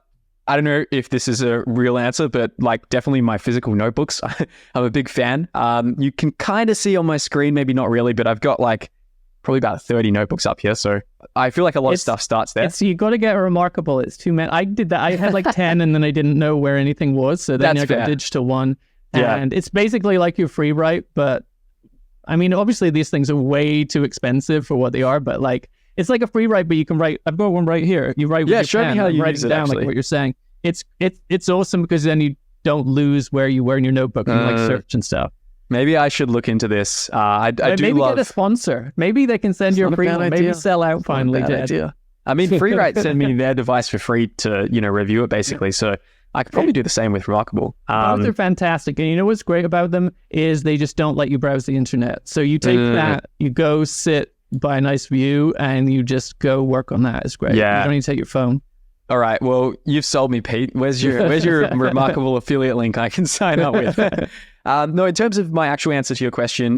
don't know if this is a real answer, but like definitely my physical notebooks. I'm a big fan. You can kind of see on my screen, maybe not really, but I've got like probably about 30 notebooks up here. So I feel like a lot of stuff starts there. You got to get remarkable. It's too many. I did that. I had like 10 and then I didn't know where anything was. So then I got digital one. And it's basically like your Freewrite, but I mean, obviously these things are way too expensive for what they are, but like, it's like a Freewrite, but you can write, I've got one right here. You write with your show pen, me how you write use it it down actually. like what you're saying. It's awesome because then you don't lose where you were in your notebook and like search and stuff. Maybe I should look into this. I do maybe love... get a sponsor. Maybe they can send you a free one. Maybe sell out finally, Jed. I mean, Freewrite sent me their device for free to, review it basically. So I could probably do the same with Remarkable. Both are fantastic. And you know what's great about them is they just don't let you browse the internet. So you take that, you go sit by a nice view and you just go work on that. It's great. Yeah. You don't need to take your phone. All right. Well, you've sold me, Pete. Where's your Remarkable affiliate link I can sign up with? No, in terms of my actual answer to your question,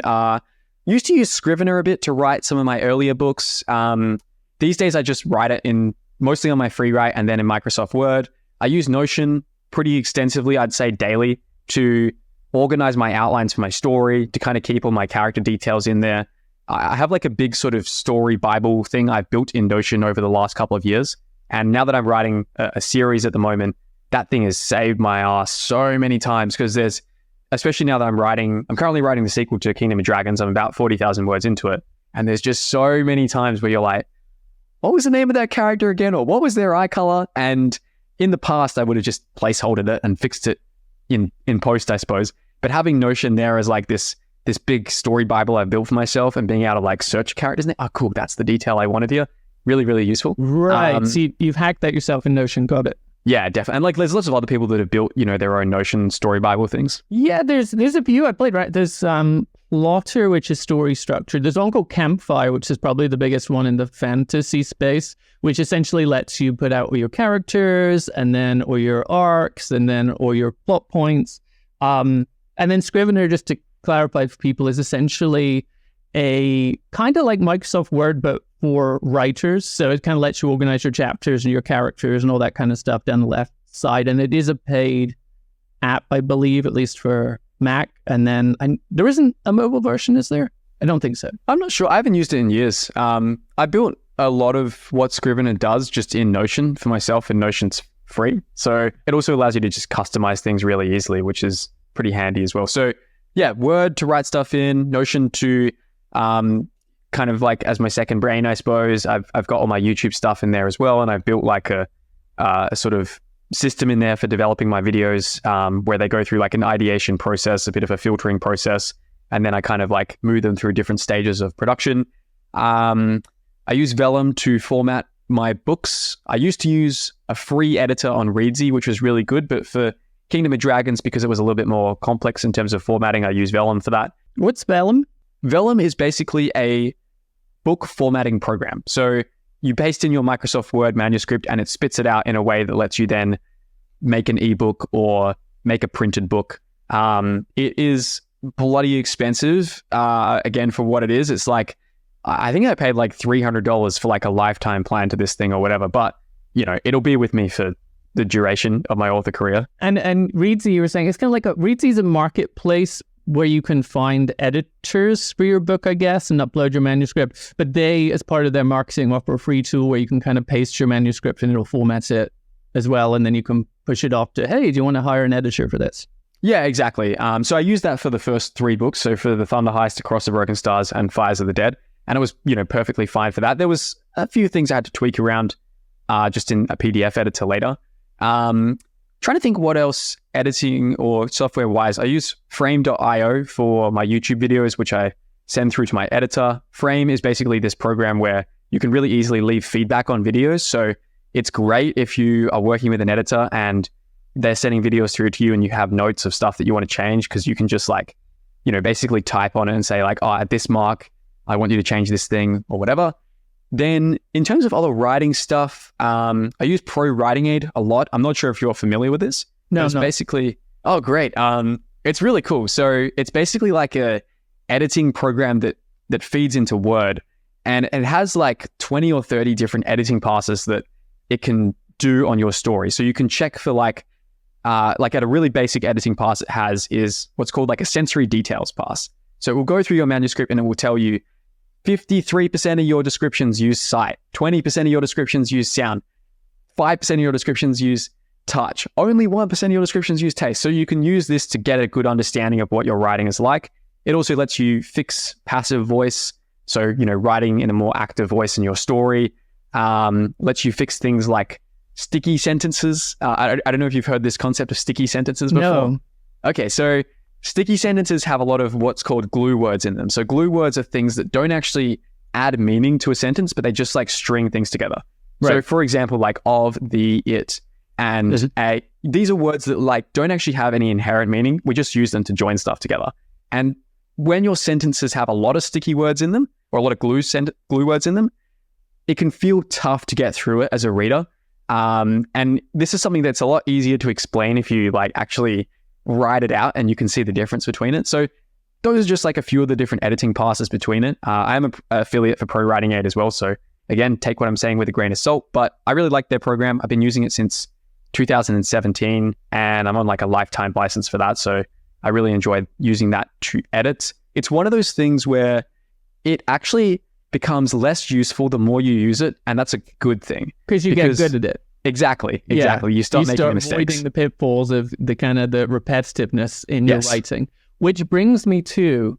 used to use Scrivener a bit to write some of my earlier books. These days, I just write it mostly on my Freewrite and then in Microsoft Word. I use Notion pretty extensively, I'd say daily, to organize my outlines for my story, to kind of keep all my character details in there. I have like a big sort of story Bible thing I've built in Notion over the last couple of years. And now that I'm writing a series at the moment, that thing has saved my ass so many times because especially now that I'm currently writing the sequel to Kingdom of Dragons. I'm about 40,000 words into it. And there's just so many times where you're like, what was the name of that character again? Or what was their eye color? And in the past, I would have just placeholdered it and fixed it in post, I suppose. But having Notion there as like this this big story Bible I built for myself and being able to like search characters in it. Oh, cool. That's the detail I wanted here. Really, really useful. Right. So you've hacked that yourself in Notion. Got it. Yeah, definitely. And like, there's lots of other people that have built, their own Notion story Bible things. Yeah, there's a few I played, right? There's Plottr, which is story structured. There's one called Campfire, which is probably the biggest one in the fantasy space, which essentially lets you put out all your characters and then all your arcs and then all your plot points. And then Scrivener, just to clarify for people, is essentially a kind of like Microsoft Word, but for writers. So it kind of lets you organize your chapters and your characters and all that kind of stuff down the left side. And it is a paid app, I believe, at least for Mac. And then there isn't a mobile version, is there? I don't think so. I'm not sure. I haven't used it in years. I built a lot of what Scrivener does just in Notion for myself, and Notion's free. So it also allows you to just customize things really easily, which is pretty handy as well. So yeah, Word to write stuff in, Notion to kind of like as my second brain, I suppose. I've got all my YouTube stuff in there as well, and I've built like a sort of system in there for developing my videos where they go through like an ideation process, a bit of a filtering process, and then I kind of like move them through different stages of production. I use Vellum to format my books. I used to use a free editor on Reedsy, which was really good, but for Kingdom of Dragons, because it was a little bit more complex in terms of formatting, I use Vellum for that. What's Vellum? Vellum is basically a book formatting program. So you paste in your Microsoft Word manuscript and it spits it out in a way that lets you then make an ebook or make a printed book. It is bloody expensive. Again, for what it is, it's like, I think I paid like $300 for like a lifetime plan to this thing or whatever, but it'll be with me for the duration of my author career. And Reedsy, you were saying, it's kind of like Reedsy's a marketplace where you can find editors for your book, I guess, and upload your manuscript. But they, as part of their marketing, offer a free tool where you can kind of paste your manuscript and it'll format it as well. And then you can push it off to, hey, do you want to hire an editor for this? Yeah, exactly. So I used that for the first 3 books. So for The Thunder Heist, Across the Broken Stars, and Fires of the Dead. And it was, perfectly fine for that. There was a few things I had to tweak around just in a PDF editor later. Trying to think what else editing or software wise. I use frame.io for my YouTube videos, which I send through to my editor. Frame is basically this program where you can really easily leave feedback on videos. So it's great if you are working with an editor and they're sending videos through to you and you have notes of stuff that you want to change, because you can just like, basically type on it and say like, oh, at this mark, I want you to change this thing or whatever. Then in terms of other writing stuff, I use ProWritingAid a lot. I'm not sure if you're familiar with this. No, it's basically, oh, great. It's really cool. So it's basically like a editing program that feeds into Word, and it has like 20 or 30 different editing passes that it can do on your story. So you can check for like at a really basic editing pass it has is what's called like a sensory details pass. So it will go through your manuscript and it will tell you 53% of your descriptions use sight, 20% of your descriptions use sound, 5% of your descriptions use touch, only 1% of your descriptions use taste. So you can use this to get a good understanding of what your writing is like. It also lets you fix passive voice. So, writing in a more active voice in your story, lets you fix things like sticky sentences. I don't know if you've heard this concept of sticky sentences before. No. Okay, so sticky sentences have a lot of what's called glue words in them. So glue words are things that don't actually add meaning to a sentence, but they just like string things together. Right. So for example, like of, the, it, and a, these are words that like don't actually have any inherent meaning. We just use them to join stuff together. And when your sentences have a lot of sticky words in them or a lot of glue words in them, it can feel tough to get through it as a reader. And this is something that's a lot easier to explain if you like actually write it out and you can see the difference between it. So those are just like a few of the different editing passes between it. I am an affiliate for ProWritingAid as well. So again, take what I'm saying with a grain of salt, but I really like their program. I've been using it since 2017 and I'm on like a lifetime license for that. So I really enjoy using that to edit. It's one of those things where it actually becomes less useful the more you use it. And that's a good thing. Because you get good at it. Exactly. Yeah. You start making mistakes. Avoiding the pitfalls of the kind of the repetitiveness in your writing. Which brings me to,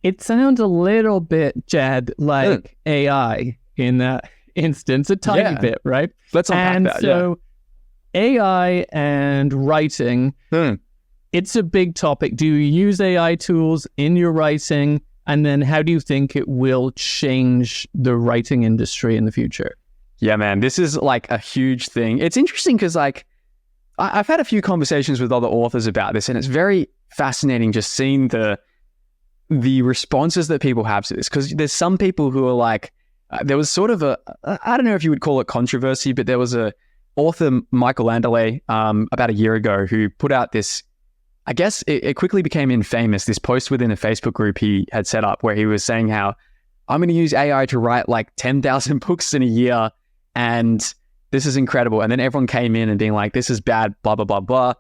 it sounds a little bit, Jed, like AI in that instance, a tiny bit, right? Let's unpack that. So AI and writing, it's a big topic. Do you use AI tools in your writing? And then how do you think it will change the writing industry in the future? Yeah, man, this is like a huge thing. It's interesting because like I've had a few conversations with other authors about this, and it's very fascinating just seeing the responses that people have to this. Because there's some people who are like, there was sort of I don't know if you would call it controversy, but there was a author, Michelangelo, about a year ago who put out this, I guess it quickly became infamous, this post within a Facebook group he had set up where he was saying how I'm going to use AI to write like 10,000 books in a year and this is incredible. And then everyone came in and being like, this is bad, blah, blah, blah, blah.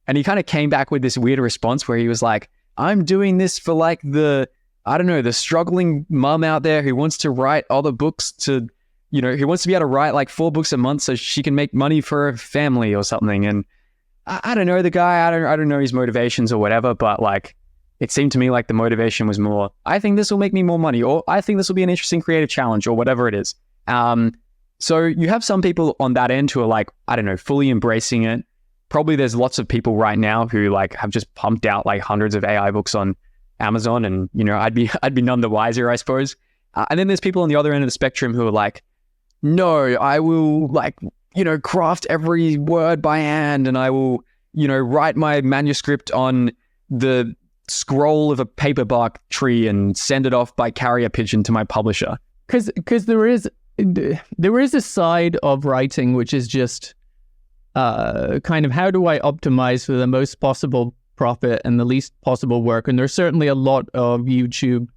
And he kind of came back with this weird response where he was like, I'm doing this for like the struggling mum out there who wants to write other books who wants to be able to write like 4 books a month so she can make money for her family or something. And I don't know the guy, I don't know his motivations or whatever, but like, it seemed to me like the motivation was more, I think this will make me more money, or I think this will be an interesting creative challenge, or whatever it is. So you have some people on that end who are like, I don't know, fully embracing it. Probably there's lots of people right now who like have just pumped out like hundreds of AI books on Amazon, and I'd be none the wiser, I suppose. And then there's people on the other end of the spectrum who are like, no, I will like, craft every word by hand, and I will, write my manuscript on the scroll of a paperbark tree and send it off by carrier pigeon to my publisher. Because there is a side of writing which is just kind of, how do I optimize for the most possible profit and the least possible work? And there's certainly a lot of YouTube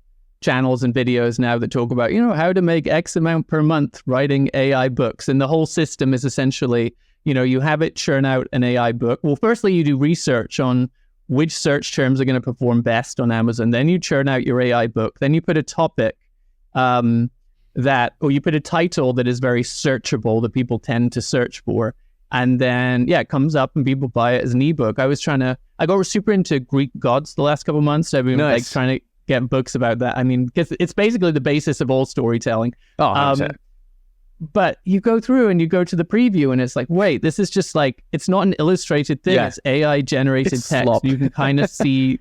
channels and videos now that talk about, how to make X amount per month writing AI books. And the whole system is essentially, you have it churn out an AI book. Well, firstly, you do research on which search terms are going to perform best on Amazon. Then you churn out your AI book. Then you put a topic you put a title that is very searchable that people tend to search for. And then, it comes up and people buy it as an ebook. I got super into Greek gods the last couple of months. I've been like trying to get books about that. I mean, because it's basically the basis of all storytelling. But you go through and you go to the preview and it's like, wait, this is just like, it's not an illustrated thing. Yeah. It's AI generated text. You can kind of see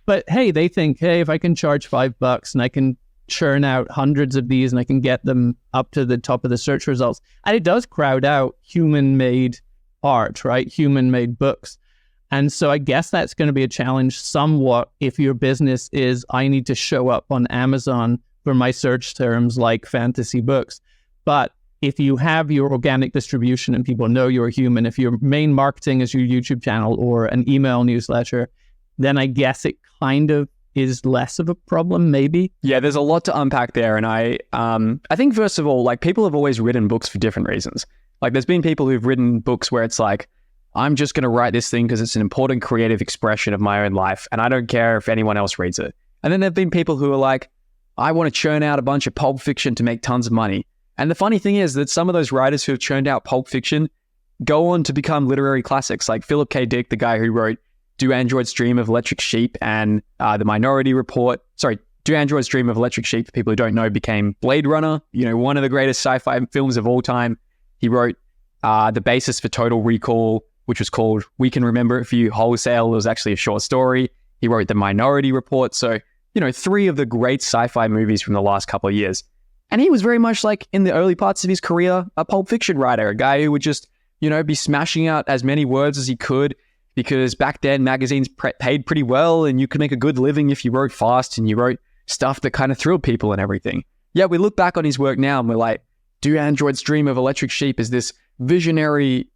but hey, they think, hey, if I can charge $5 and I can churn out hundreds of these and I can get them up to the top of the search results. And it does crowd out human-made art, right? Human-made books. And so I guess that's going to be a challenge somewhat if your business is, I need to show up on Amazon for my search terms like fantasy books. But if you have your organic distribution and people know you're a human, if your main marketing is your YouTube channel or an email newsletter, then I guess it kind of is less of a problem, maybe. Yeah, there's a lot to unpack there. And I think, first of all, like, people have always written books for different reasons. Like, there's been people who've written books where it's like, I'm just going to write this thing because it's an important creative expression of my own life, and I don't care if anyone else reads it. And then there've been people who are like, I want to churn out a bunch of pulp fiction to make tons of money. And the funny thing is that some of those writers who have churned out pulp fiction go on to become literary classics, like Philip K. Dick, the guy who wrote Do Androids Dream of Electric Sheep and The Minority Report. Do Androids Dream of Electric Sheep, for people who don't know, became Blade Runner, one of the greatest sci-fi films of all time. He wrote the basis for Total Recall, which was called We Can Remember It For You Wholesale. It was actually a short story. He wrote The Minority Report. So, 3 of the great sci-fi movies from the last couple of years. And he was very much like, in the early parts of his career, a pulp fiction writer, a guy who would just, be smashing out as many words as he could, because back then magazines paid pretty well and you could make a good living if you wrote fast and you wrote stuff that kind of thrilled people and everything. Yeah, we look back on his work now and we're like, Do Androids Dream of Electric Sheep is this visionary,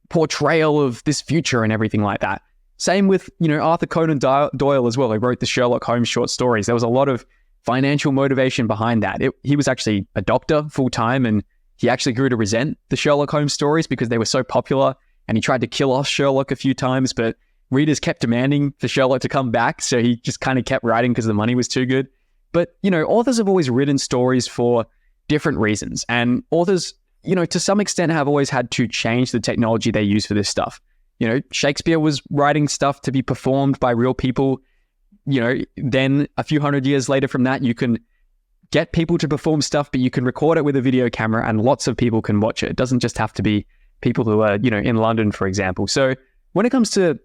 portrayal of this future and everything like that. Same with, Arthur Conan Doyle as well. He wrote the Sherlock Holmes short stories. There was a lot of financial motivation behind that. He was actually a doctor full time, and he actually grew to resent the Sherlock Holmes stories because they were so popular, and he tried to kill off Sherlock a few times, but readers kept demanding for Sherlock to come back, so he just kind of kept writing because the money was too good. But, authors have always written stories for different reasons, and authors, to some extent have always had to change the technology they use for this stuff. Shakespeare was writing stuff to be performed by real people. Then a few hundred years later from that, you can get people to perform stuff, but you can record it with a video camera and lots of people can watch it. It doesn't just have to be people who are, in London, for example. So when it comes to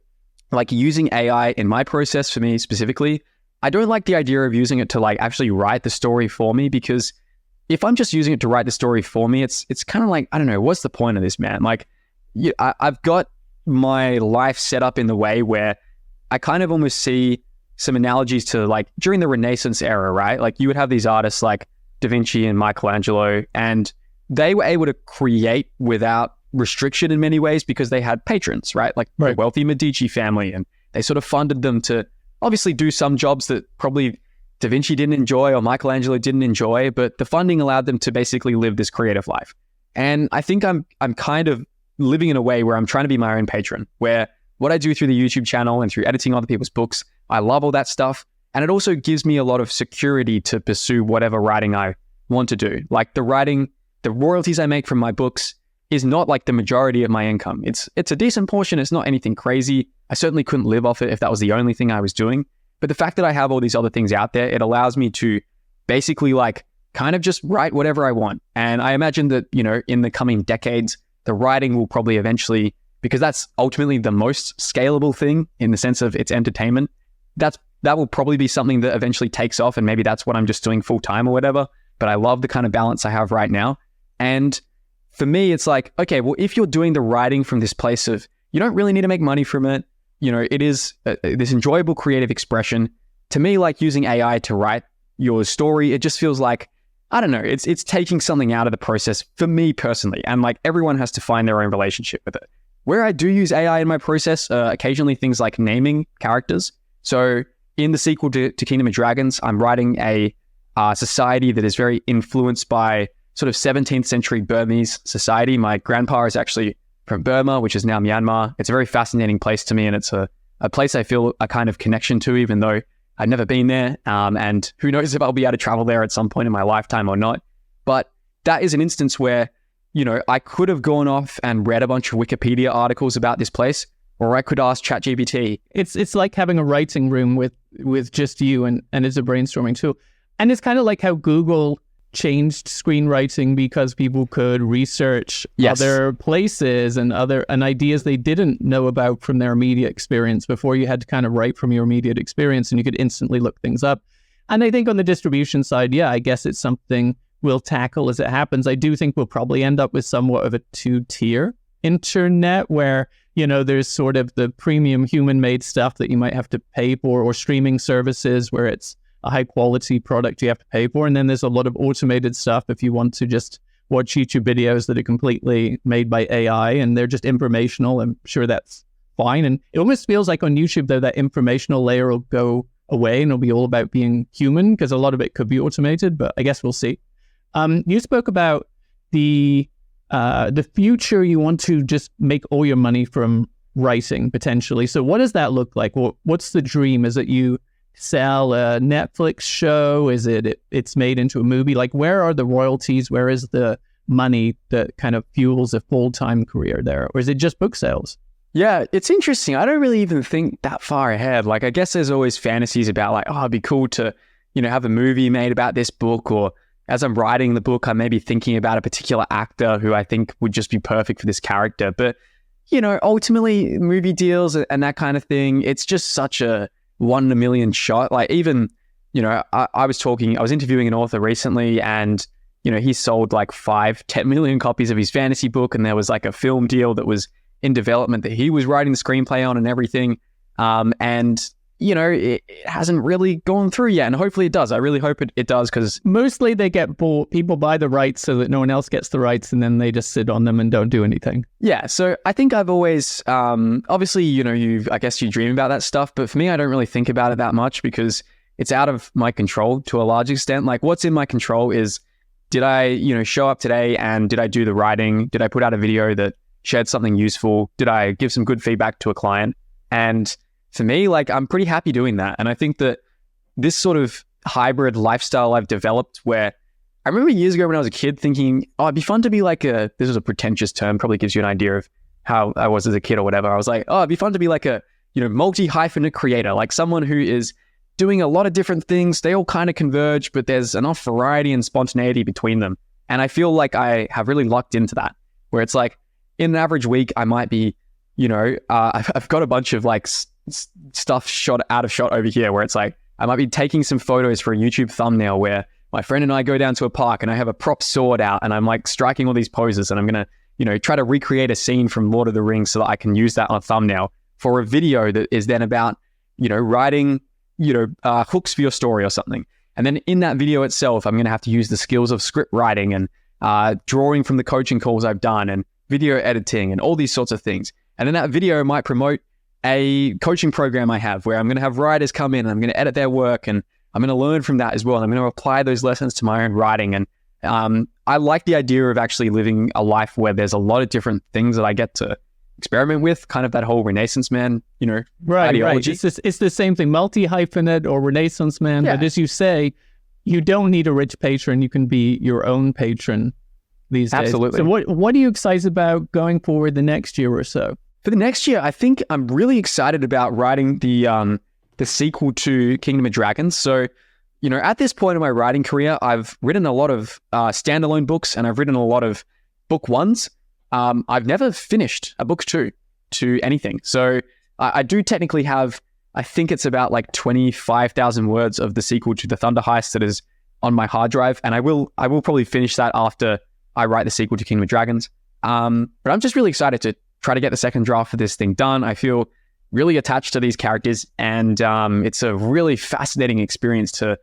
like using AI in my process for me specifically, I don't like the idea of using it to like actually write the story for me, because if I'm just using it to write the story for me, it's kind of like, I don't know, what's the point of this, man? Like, I've got my life set up in the way where I kind of almost see some analogies to like during the Renaissance era, right? Like you would have these artists like DaVinci and Michelangelo, and they were able to create without restriction in many ways because they had patrons, right? Like the wealthy Medici family, and they sort of funded them to obviously do some jobs that probably Da Vinci didn't enjoy or Michelangelo didn't enjoy, but the funding allowed them to basically live this creative life. And I think I'm kind of living in a way where I'm trying to be my own patron, where what I do through the YouTube channel and through editing other people's books, I love all that stuff. And it also gives me a lot of security to pursue whatever writing I want to do. Like the royalties I make from my books is not like the majority of my income. It's a decent portion. It's not anything crazy. I certainly couldn't live off it if that was the only thing I was doing. But the fact that I have all these other things out there, it allows me to basically like kind of just write whatever I want. And I imagine that, you know, in the coming decades, the writing will probably eventually, because that's ultimately the most scalable thing in the sense of its entertainment, that will probably be something that eventually takes off, and maybe that's what I'm just doing full time or whatever. But I love the kind of balance I have right now. And for me, it's like, okay, well, if you're doing the writing from this place of, you don't really need to make money from it, you know, it is this enjoyable creative expression. To me, like using AI to write your story, it just feels like, I don't know, it's taking something out of the process for me personally. And like everyone has to find their own relationship with it. Where I do use AI in my process, occasionally things like naming characters. So in the sequel to Kingdom of Dragons, I'm writing a society that is very influenced by sort of 17th century Burmese society. My grandpa is actually from Burma, which is now Myanmar. It's a very fascinating place to me, and it's a place I feel a kind of connection to, even though I've never been there. And who knows if I'll be able to travel there at some point in my lifetime or not. But that is an instance where, you know, I could have gone off and read a bunch of Wikipedia articles about this place, or I could ask ChatGPT. It's like having a writing room with just you, and it's a brainstorming tool. And it's kind of like how Google changed screenwriting because people could research other places and ideas they didn't know about from their immediate experience before. You had to kind of write from your immediate experience, and you could instantly look things up. And I think on the distribution side, I guess it's something we'll tackle as it happens. I do think we'll probably end up with somewhat of a two-tier internet where, you know, there's sort of the premium human-made stuff that you might have to pay for, or streaming services where it's a high-quality product you have to pay for. And then there's a lot of automated stuff if you want to just watch YouTube videos that are completely made by AI and they're just informational. I'm sure that's fine. And it almost feels like on YouTube, though, that informational layer will go away and it'll be all about being human, because a lot of it could be automated, but I guess we'll see. You spoke about the future. You want to just make all your money from writing, potentially. So what does that look like? What's the dream? Is it you sell a Netflix show? Is it's made into a movie? Like, where are the royalties? Where is the money that kind of fuels a full-time career there? Or is it just book sales? Yeah, it's interesting. I don't really even think that far ahead. Like, I guess there's always fantasies about like, oh, it'd be cool to, you know, have a movie made about this book, or as I'm writing the book, I may be thinking about a particular actor who I think would just be perfect for this character. But, you know, ultimately movie deals and that kind of thing, it's just such a 1 in a million shot. Like, even, you know, I was interviewing an author recently, and, you know, he sold like 5-10 million copies of his fantasy book, and there was like a film deal that was in development that he was writing the screenplay on and everything. And, you know, it hasn't really gone through yet, and hopefully it does. I really hope it does, because mostly they get bought. People buy the rights so that no one else gets the rights, and then they just sit on them and don't do anything. Yeah, so I think I've always, obviously, you know, I guess you dream about that stuff, but for me, I don't really think about it that much because it's out of my control to a large extent. Like, what's in my control is, did I, you know, show up today and did I do the writing? Did I put out a video that shared something useful? Did I give some good feedback to a client? And for me, like, I'm pretty happy doing that. And I think that this sort of hybrid lifestyle I've developed, where I remember years ago when I was a kid thinking, oh, it'd be fun to be like this is a pretentious term, probably gives you an idea of how I was as a kid or whatever. I was like, oh, it'd be fun to be like a, you know, multi-hyphenate creator, like someone who is doing a lot of different things. They all kind of converge, but there's enough variety and spontaneity between them. And I feel like I have really lucked into that, where it's like in an average week, I might be, you know, I've got a bunch of like stuff shot out of shot over here where it's like, I might be taking some photos for a YouTube thumbnail where my friend and I go down to a park and I have a prop sword out and I'm like striking all these poses and I'm going to, you know, try to recreate a scene from Lord of the Rings so that I can use that on a thumbnail for a video that is then about, you know, writing, you know, hooks for your story or something. And then in that video itself, I'm going to have to use the skills of script writing and drawing from the coaching calls I've done and video editing and all these sorts of things. And then that video might promote a coaching program I have where I'm going to have writers come in and I'm going to edit their work and I'm going to learn from that as well. And I'm going to apply those lessons to my own writing. And I like the idea of actually living a life where there's a lot of different things that I get to experiment with, kind of that whole Renaissance man, you know, ideology. Right. It's the same thing, multi-hyphenate or Renaissance man. Yeah. But as you say, you don't need a rich patron. You can be your own patron these days. Absolutely. So what are you excited about going forward the next year or so? For the next year, I think I'm really excited about writing the sequel to Kingdom of Dragons. So, you know, at this point in my writing career, I've written a lot of standalone books and I've written a lot of book ones. I've never finished a book two to anything. So I do technically have, I think it's about like 25,000 words of the sequel to the Thunder Heist that is on my hard drive. And I will probably finish that after I write the sequel to Kingdom of Dragons. But I'm just really excited to try to get the second draft of this thing done. I feel really attached to these characters and it's a really fascinating experience to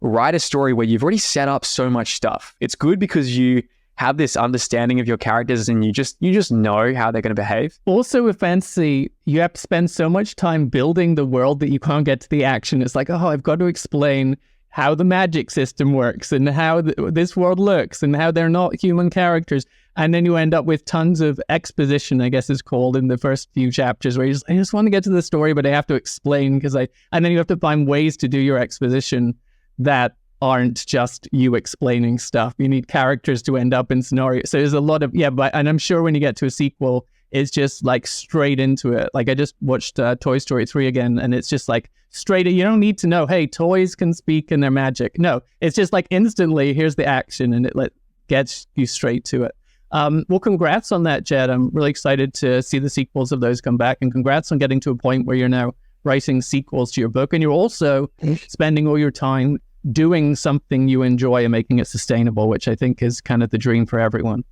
write a story where you've already set up so much stuff. It's good because you have this understanding of your characters and you just know how they're going to behave. Also with fantasy, you have to spend so much time building the world that you can't get to the action. It's like, oh, I've got to explain how the magic system works and how this world looks and how they're not human characters. And then you end up with tons of exposition, I guess is called, in the first few chapters where I just want to get to the story, but I have to explain and then you have to find ways to do your exposition that aren't just you explaining stuff. You need characters to end up in scenarios. So there's a lot of, and I'm sure when you get to a sequel, it's just like straight into it. Like I just watched Toy Story 3 again, and it's just like straight, you don't need to know, hey, toys can speak and they're magic. No, it's just like instantly, here's the action, and it gets you straight to it. Well, congrats on that, Jed. I'm really excited to see the sequels of those come back, and congrats on getting to a point where you're now writing sequels to your book, and you're also spending all your time doing something you enjoy and making it sustainable, which I think is kind of the dream for everyone.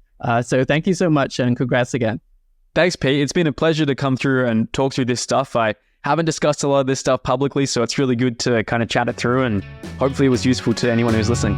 So thank you so much, and congrats again. Thanks, Pete. It's been a pleasure to come through and talk through this stuff. I haven't discussed a lot of this stuff publicly, so it's really good to kind of chat it through, and hopefully it was useful to anyone who's listening.